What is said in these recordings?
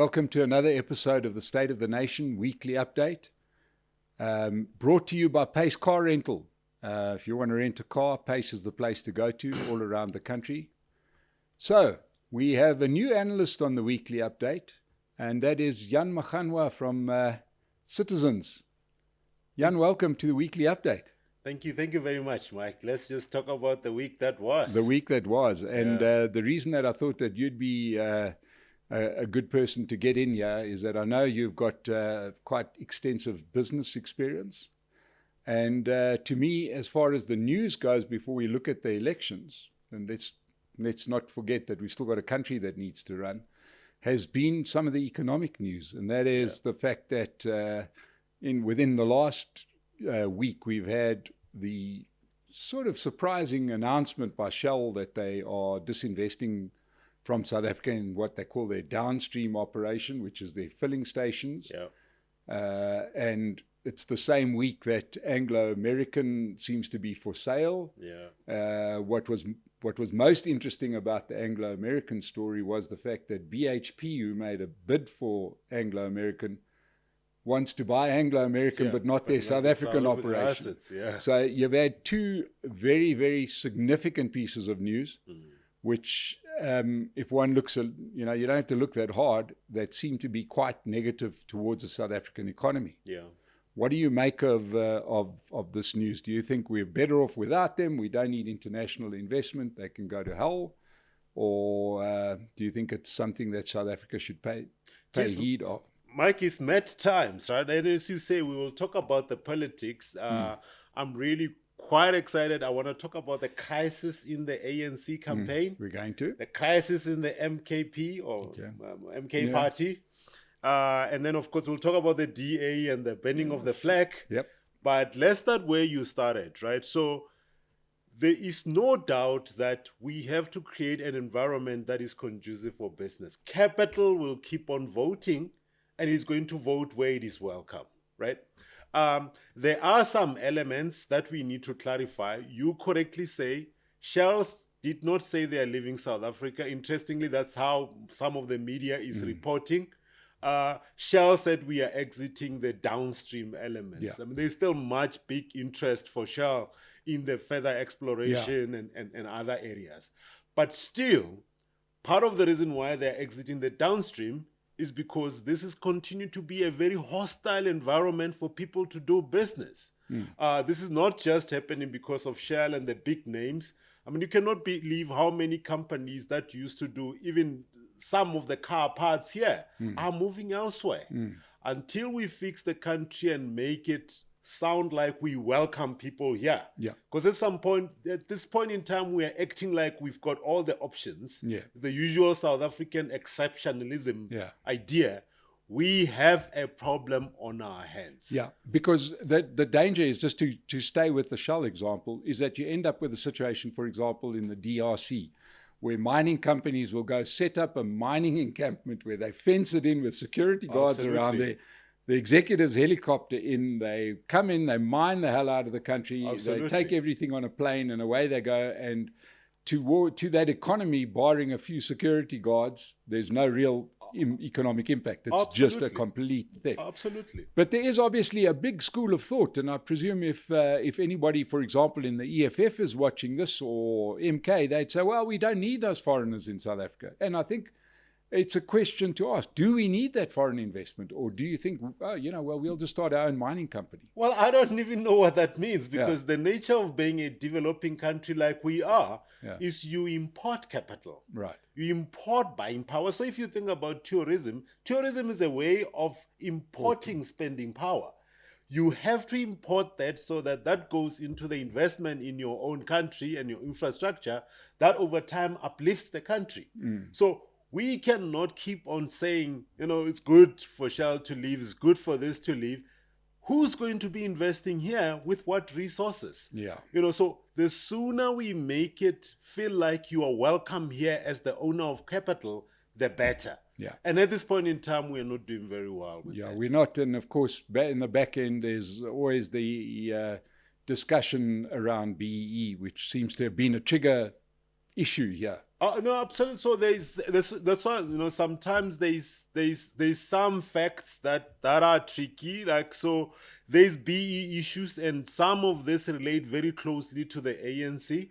Welcome to another episode of the State of the Nation Weekly Update, brought to you by Pace Car Rental. If you want to rent a car, Pace is the place to go to all around the country. So, we have a new analyst on the Weekly Update, and that is Jan Moganwa from Citizens. Jan, welcome to the Weekly Update. Thank you very much, Mike. Let's just talk about the week that was. The week that was. And the reason that I thought that you'd be a good person to get in here is that I know you've got quite extensive business experience. And to me, as far as the news goes, before we look at the elections, and let's not forget that we've still got a country that needs to run, has been some of the economic news. And that is the fact that within the last week, we've had the sort of surprising announcement by Shell that they are disinvesting from South Africa in what they call their downstream operation, which is their filling stations. And it's the same week that Anglo American seems to be for sale. What was most interesting about the Anglo American story was the fact that BHP, who made a bid for Anglo American, wants to buy Anglo American, but not their South African operation. So you've had two very, very significant pieces of news, which if one looks at, you don't have to look that hard, that seem to be quite negative towards the South African economy. What do you make of this news? Do you think we're better off without them? We don't need international investment. They can go to hell. Or do you think it's something that South Africa should pay heed of? Mike, it's met times, right? And as you say, we will talk about the politics. I'm really quite excited. I want to talk about the crisis in the ANC campaign. We're going to. The crisis in the MKP or MK party. And then, of course, we'll talk about the DA and the burning of the flag. But let's start where you started, right? So there is no doubt that we have to create an environment that is conducive for business. Capital will keep on voting, and is going to vote where it is welcome, right? There are some elements that we need to clarify. You correctly say Shell did not say they are leaving South Africa. Interestingly, that's how some of the media is reporting. Shell said we are exiting the downstream elements. I mean, there's still much big interest for Shell in the further exploration and other areas. But still, part of the reason why they're exiting the downstream is because this is continued to be a very hostile environment for people to do business. This is not just happening because of Shell and the big names. I mean, you cannot believe how many companies that used to do even some of the car parts here are moving elsewhere. Until we fix the country and make it sound like we welcome people here. Because at this point in time, we are acting like we've got all the options. The usual South African exceptionalism idea. We have a problem on our hands. Because the danger is, just to stay with the Shell example, is that you end up with a situation, for example, in the DRC, where mining companies will go set up a mining encampment where they fence it in with security guards around there. The executives helicopter in, they come in, they mine the hell out of the country, they take everything on a plane and away they go. And to that economy, barring a few security guards, there's no real economic impact. It's just a complete theft. But there is obviously a big school of thought, and I presume if anybody, for example, in the EFF is watching this or MK, they'd say, well, we don't need those foreigners in South Africa. And I think it's a question to ask. Do we need that foreign investment? Or do you think, we'll just start our own mining company? Well, I don't even know what that means, because the nature of being a developing country like we are is you import capital. You import buying power. So if you think about tourism is a way of importing spending power. You have to import that so that goes into the investment in your own country and your infrastructure that over time uplifts the country. So we cannot keep on saying, it's good for Shell to leave, it's good for this to leave. Who's going to be investing here with what resources? So the sooner we make it feel like you are welcome here as the owner of capital, the better. And at this point in time, we're not doing very well with that. We're not. And of course, in the back end, there's always the discussion around BEE, which seems to have been a trigger issue here. No, absolutely. So that's why, you know, sometimes there's some facts that are tricky. Like, so there's BE issues, and some of this relate very closely to the ANC.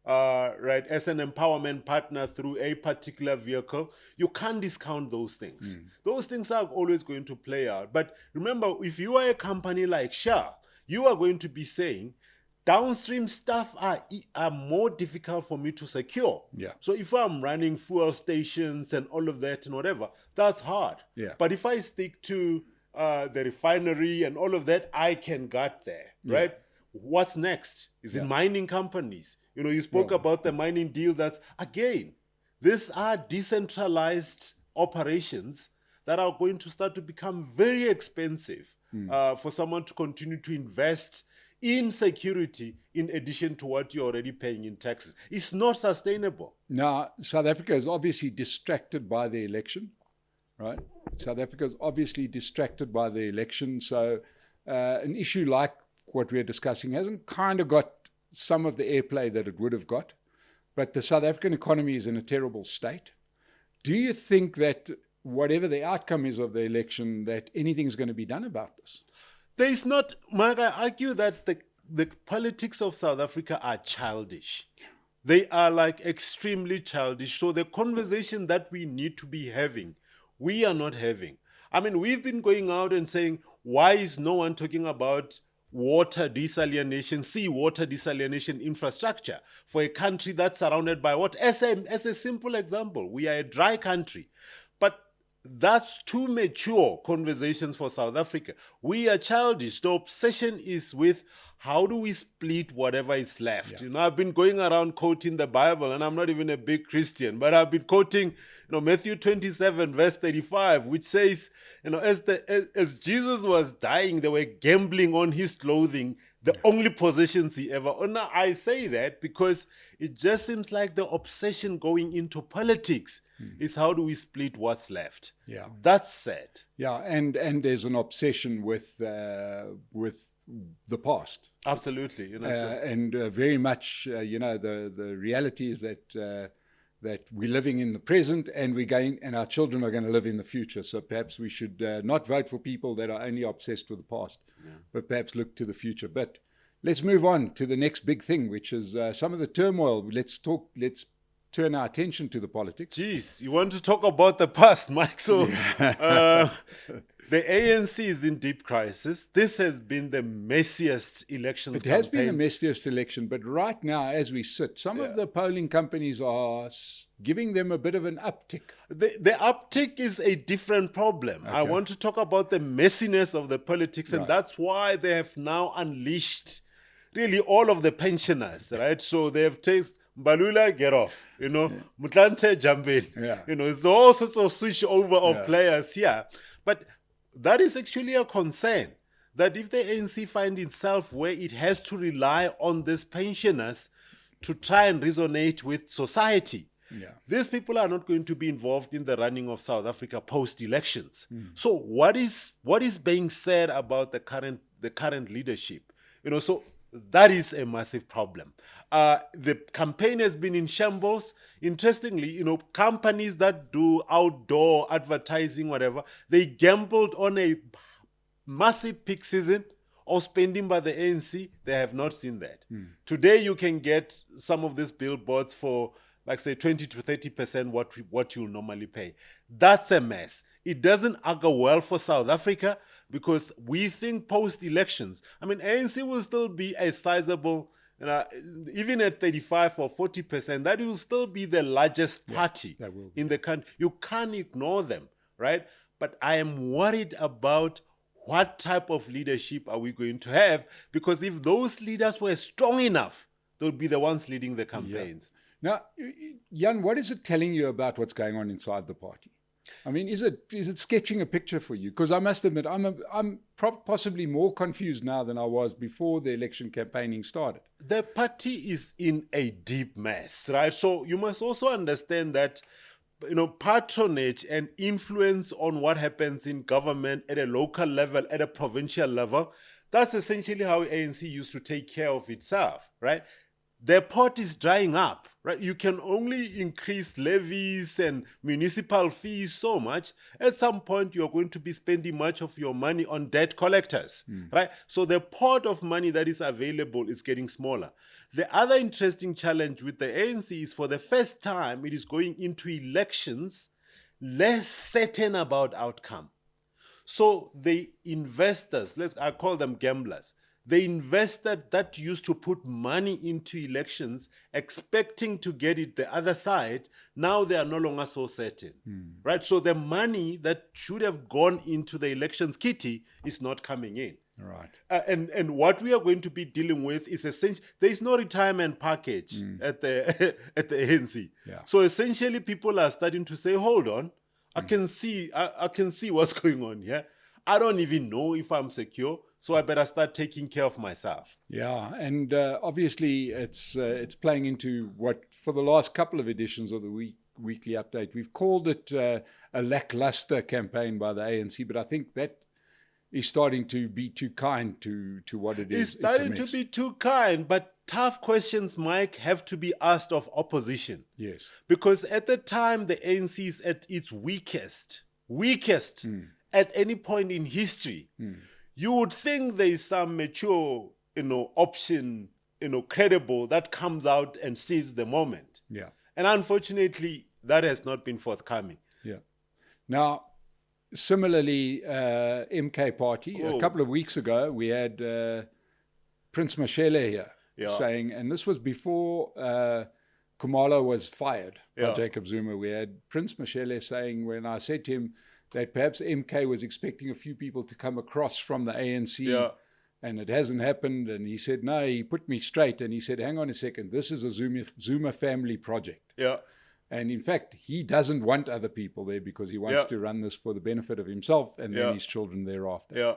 Right, as an empowerment partner through a particular vehicle, you can't discount those things. Those things are always going to play out. But remember, if you are a company like Shell, you are going to be saying, downstream stuff are more difficult for me to secure. Yeah. So if I'm running fuel stations and all of that and whatever, that's hard. Yeah. But if I stick to the refinery and all of that, I can get there, right? What's next? Is it mining companies? You know, you spoke about the mining deal. That's, again, these are decentralized operations that are going to start to become very expensive for someone to continue to invest in security in addition to what you're already paying in taxes. It's not sustainable. Now, South Africa is obviously distracted by the election, right? South Africa is obviously distracted by the election. So an issue like what we're discussing hasn't kind of got some of the airplay that it would have got. But the South African economy is in a terrible state. Do you think that whatever the outcome is of the election, that anything's going to be done about this? There is not, Mike, I argue that the politics of South Africa are childish. They are like extremely childish. So the conversation that we need to be having, we are not having. I mean, we've been going out and saying, why is no one talking about water desalination, seawater desalination infrastructure for a country that's surrounded by what? As a simple example, we are a dry country. But that's too mature conversations for South Africa. We are childish. The obsession is with how do we split whatever is left. Yeah. You know, I've been going around quoting the Bible, and I'm not even a big Christian, but I've been quoting, you know, Matthew 27 verse 35, which says, you know, as Jesus was dying, they were gambling on his clothing, the only possessions he ever owned. Now, I say that because it just seems like the obsession going into politics is how do we split what's left. Yeah, that's sad. Yeah, and there's an obsession with the past. Absolutely, you know, and very much, you know, the reality is that that we're living in the present, and our children are going to live in the future. So perhaps we should not vote for people that are only obsessed with the past, but perhaps look to the future. But let's move on to the next big thing, which is some of the turmoil. Let's turn our attention to the politics. Jeez, you want to talk about the past, Mike? So the ANC is in deep crisis. This has been the messiest elections campaign. It has been the messiest election, but right now, as we sit, some of the polling companies are giving them a bit of an uptick. The uptick is a different problem. Okay. I want to talk about the messiness of the politics, and that's why they have now unleashed really all of the pensioners, right? So they have taken Balula, get off, you know, Mutlante, jump in. You know, it's all sorts of switch over of players here. But that is actually a concern, that if the ANC finds itself where it has to rely on these pensioners to try and resonate with society, these people are not going to be involved in the running of South Africa post-elections. So what is being said about the current leadership? You know, so that is a massive problem. The campaign has been in shambles. Interestingly, you know, companies that do outdoor advertising, whatever, they gambled on a massive peak season of spending by the ANC. They have not seen that. Today, you can get some of these billboards for, like, say, 20 to 30% what you'll normally pay. That's a mess. It doesn't augur well for South Africa, because we think post-elections, I mean, ANC will still be a sizable, even at 35 or 40%, that will still be the largest party in the country. You can't ignore them, right? But I am worried about what type of leadership are we going to have, because if those leaders were strong enough, they would be the ones leading the campaigns. Now, Jan, what is it telling you about what's going on inside the party? I mean, is it sketching a picture for you? Because I must admit, I'm possibly more confused now than I was before the election campaigning started. The party is in a deep mess, right? So you must also understand that, you know, patronage and influence on what happens in government at a local level, at a provincial level, that's essentially how ANC used to take care of itself, right? their pot is drying up, right? You can only increase levies and municipal fees so much. At some point, you're going to be spending much of your money on debt collectors, right? So the pot of money that is available is getting smaller. The other interesting challenge with the ANC is, for the first time, it is going into elections less certain about outcome. So the investors, I call them gamblers, the investor that used to put money into elections expecting to get it the other side, now they are no longer so certain, right? So the money that should have gone into the elections kitty is not coming in. Right. And what we are going to be dealing with is essentially, there is no retirement package at the ANC. Yeah. So essentially, people are starting to say, hold on, I can see what's going on here. I don't even know if I'm secure, so I better start taking care of myself. Yeah, and obviously it's playing into what, for the last couple of editions of the weekly update, we've called it a lackluster campaign by the ANC, but I think that is starting to be too kind to what it is. It's starting to be too kind, but tough questions, Mike, have to be asked of opposition. Yes. Because at the time the ANC is at its weakest at any point in history, you would think there is some mature, option, credible, that comes out and sees the moment. Yeah. And unfortunately, that has not been forthcoming. Yeah. Now, similarly, MK Party, a couple of weeks ago, we had Prince Mashele here saying, and this was before Khumalo was fired by Jacob Zuma, we had Prince Mashele saying, when I said to him that perhaps MK was expecting a few people to come across from the ANC, and it hasn't happened, and he said, no, he put me straight, and he said, hang on a second, this is a Zuma family project. Yeah. And in fact, he doesn't want other people there because he wants to run this for the benefit of himself and then his children thereafter. Yeah.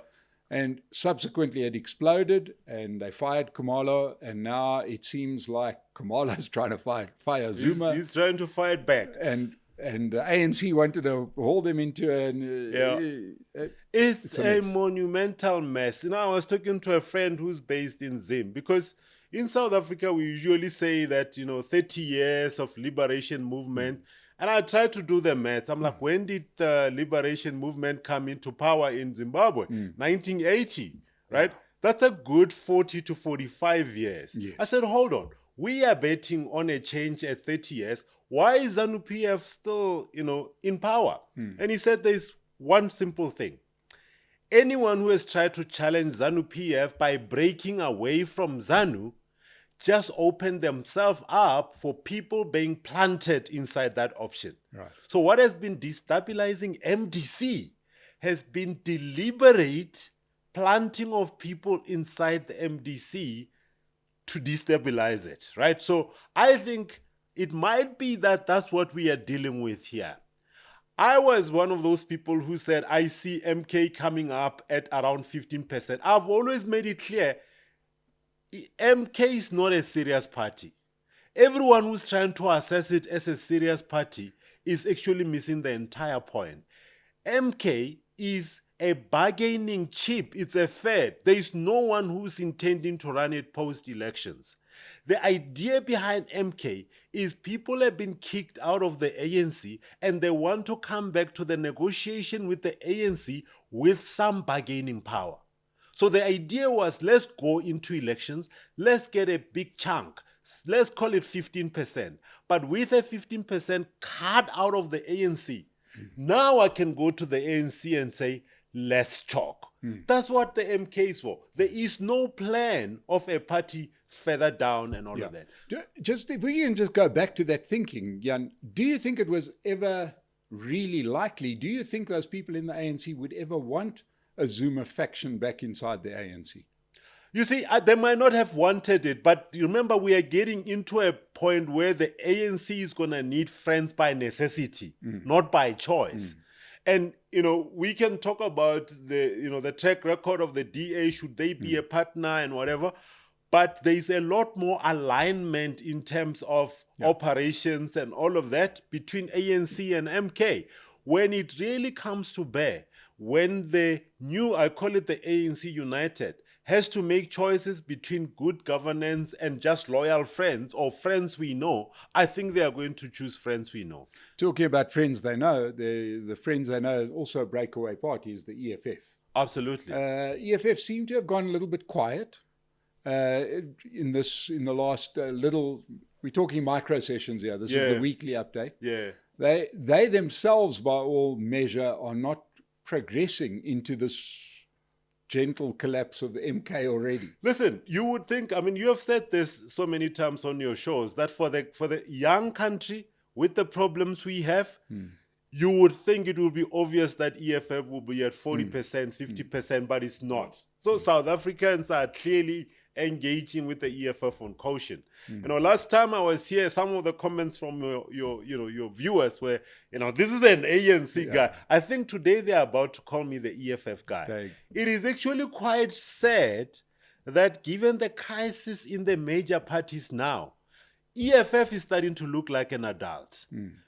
And subsequently it exploded and they fired Khumalo, and now it seems like Khumalo's trying to fire Zuma. He's trying to fight back. And the ANC wanted to haul them into an... It's a monumental mess. I was talking to a friend who's based in Zim, because in South Africa, we usually say that, 30 years of liberation movement. And I try to do the maths. I'm like, when did the liberation movement come into power in Zimbabwe? 1980, right? That's a good 40 to 45 years. Yes. I said, hold on. We are betting on a change at 30 years. Why is ZANU-PF still, in power? And he said there's one simple thing. Anyone who has tried to challenge ZANU-PF by breaking away from ZANU just opened themselves up for people being planted inside that option. Right. So what has been destabilizing MDC has been deliberate planting of people inside the MDC to destabilize it, right? So I think it might be that that's what we are dealing with here. I was one of those people who said, I see MK coming up at around 15%. I've always made it clear, MK is not a serious party. Everyone who's trying to assess it as a serious party is actually missing the entire point. MK is a bargaining chip. It's a fed. There is no one who's intending to run it post-elections. The idea behind MK is people have been kicked out of the ANC and they want to come back to the negotiation with the ANC with some bargaining power. So the idea was, let's go into elections, let's get a big chunk, let's call it 15%. But with a 15% cut out of the ANC, now I can go to the ANC and say, let's talk. That's what the MK is for. There is no plan of a party further down and all of that. Just if we can just go back to that thinking, Jan, do you think it was ever really likely? Do you think those people in the ANC would ever want a Zuma faction back inside the ANC? You see, they might not have wanted it, but you remember we are getting into a point where the ANC is going to need friends by necessity, not by choice. And, we can talk about the track record of the DA, should they be a partner and whatever, but there's a lot more alignment in terms of operations and all of that between ANC and MK. When it really comes to bear, when the new, I call it the ANC United, has to make choices between good governance and just loyal friends or friends we know, I think they are going to choose friends we know. Talking about friends they know, the friends they know also a breakaway party is the EFF. Absolutely. EFF seem to have gone a little bit quiet in the last little. We're talking micro sessions here. This is the weekly update. Yeah. They themselves, by all measure, are not progressing into this gentle collapse of the MK already. Listen, you would think, I mean, you have said this so many times on your shows, that for the young country with the problems we have, you would think it would be obvious that EFF will be at 40%, 50%, but it's not. So South Africans are clearly engaging with the EFF on caution. You know, last time I was here, some of the comments from your viewers were, this is an ANC guy. I think today they are about to call me the EFF guy. It is actually quite sad that given the crisis in the major parties now, EFF is starting to look like an adult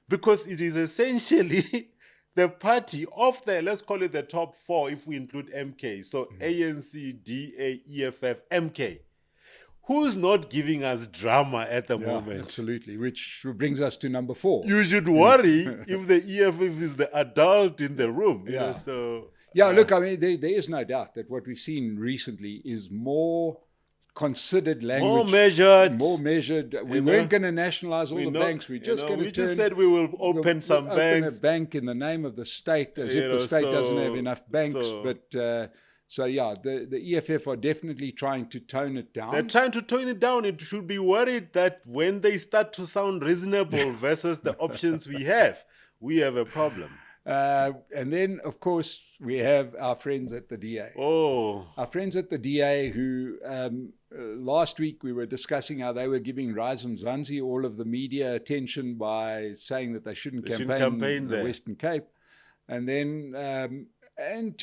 because it is essentially the party of the, let's call it the top four if we include MK. So ANC, DA, EFF, MK. Who's not giving us drama at the moment? Absolutely, which brings us to number 4. You should worry if the EFF is the adult in the room. You know, so look, I mean, there is no doubt that what we've seen recently is more considered language, more measured. We weren't going to nationalize all the banks. We're just going to. We just said we will open some banks. Open a bank in the name of the state, as if the state doesn't have enough banks. The EFF are definitely trying to tone it down. They're trying to tone it down. It should be worried that when they start to sound reasonable versus the options we have a problem. And then, of course, we have our friends at the DA. Our friends at the DA who, last week we were discussing how they were giving Rise Mzansi all of the media attention by saying that they shouldn't campaign in the Western Cape. And then, and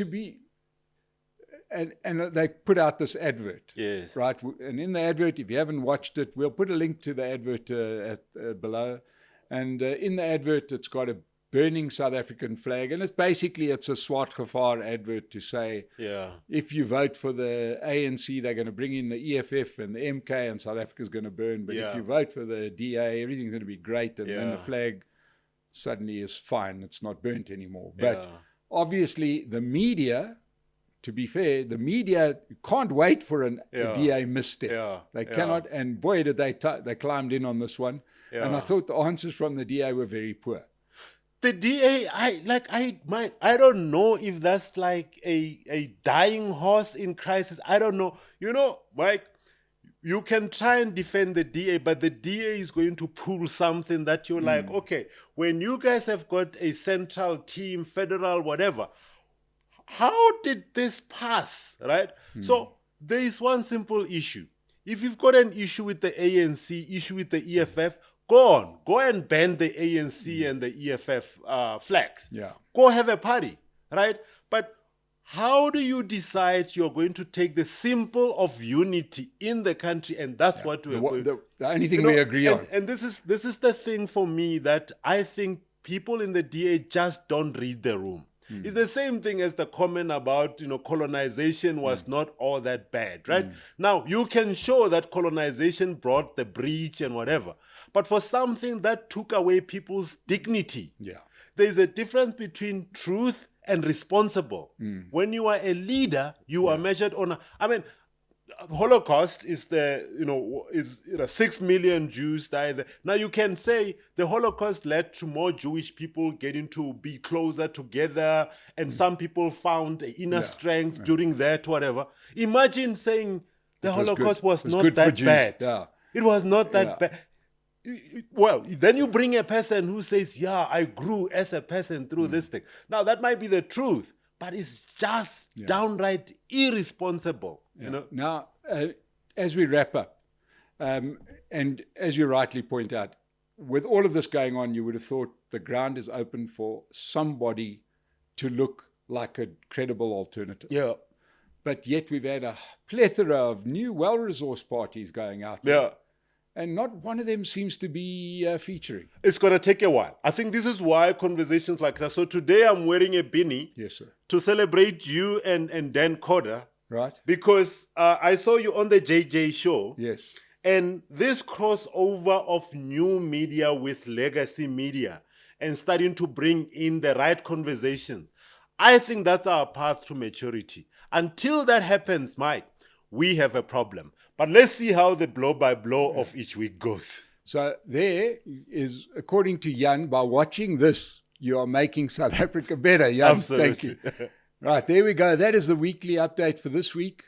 they put out this advert. Yes. Right? And in the advert, if you haven't watched it, we'll put a link to the advert below. And in the advert, it's got a burning South African flag, and it's a Swart Gevaar advert to say, if you vote for the ANC, they're going to bring in the EFF and the MK, and South Africa's going to burn. But if you vote for the DA, everything's going to be great, and then the flag suddenly is fine. It's not burnt anymore. But obviously, the media, to be fair, the media can't wait for a DA misstep. They cannot, and boy, did they climbed in on this one. And I thought the answers from the DA were very poor. The DA, I don't know if that's like a dying horse in crisis. I don't know. You know, Mike, you can try and defend the DA, but the DA is going to pull something that you're like, okay, when you guys have got a central team, federal, whatever, how did this pass, right? So there is one simple issue. If you've got an issue with the ANC, issue with the EFF, go and ban the ANC and the EFF flags. Go have a party, right? But how do you decide you're going to take the symbol of unity in the country, and that's what we're going to... The only thing we agree on. And this is the thing for me that I think people in the DA just don't read the room. It's the same thing as the comment about, colonization was not all that bad, right? Now, you can show that colonization brought the breach and whatever. But for something that took away people's dignity, there's a difference between truth and responsible. When you are a leader, you are measured on... Holocaust is 6 million Jews died. Now you can say the Holocaust led to more Jewish people getting to be closer together, and some people found inner strength during that, whatever. Imagine saying the Holocaust was not that bad. It was not that bad. Well, then you bring a person who says, I grew as a person through this thing. Now that might be the truth, but it's just downright irresponsible. Now, as we wrap up, and as you rightly point out, with all of this going on, you would have thought the ground is open for somebody to look like a credible alternative. But yet we've had a plethora of new, well-resourced parties going out there. And not one of them seems to be featuring. It's going to take a while. I think this is why conversations like that. So today I'm wearing a beanie to celebrate you and Dan Coder. Right. Because I saw you on the JJ show. Yes. And this crossover of new media with legacy media and starting to bring in the right conversations, I think that's our path to maturity. Until that happens, Mike, we have a problem. But let's see how the blow by blow of each week goes. So there is, according to Jan, by watching this, you are making South Africa better. Jan, absolutely. Thank you. Right, there we go. That is the weekly update for this week.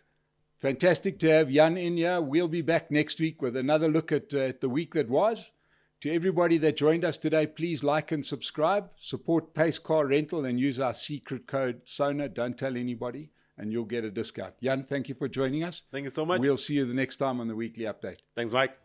Fantastic to have Jan in here. We'll be back next week with another look at the week that was. To everybody that joined us today, please like and subscribe. Support Pace Car Rental and use our secret code SONA. Don't tell anybody and you'll get a discount. Jan, thank you for joining us. Thank you so much. We'll see you the next time on the weekly update. Thanks, Mike.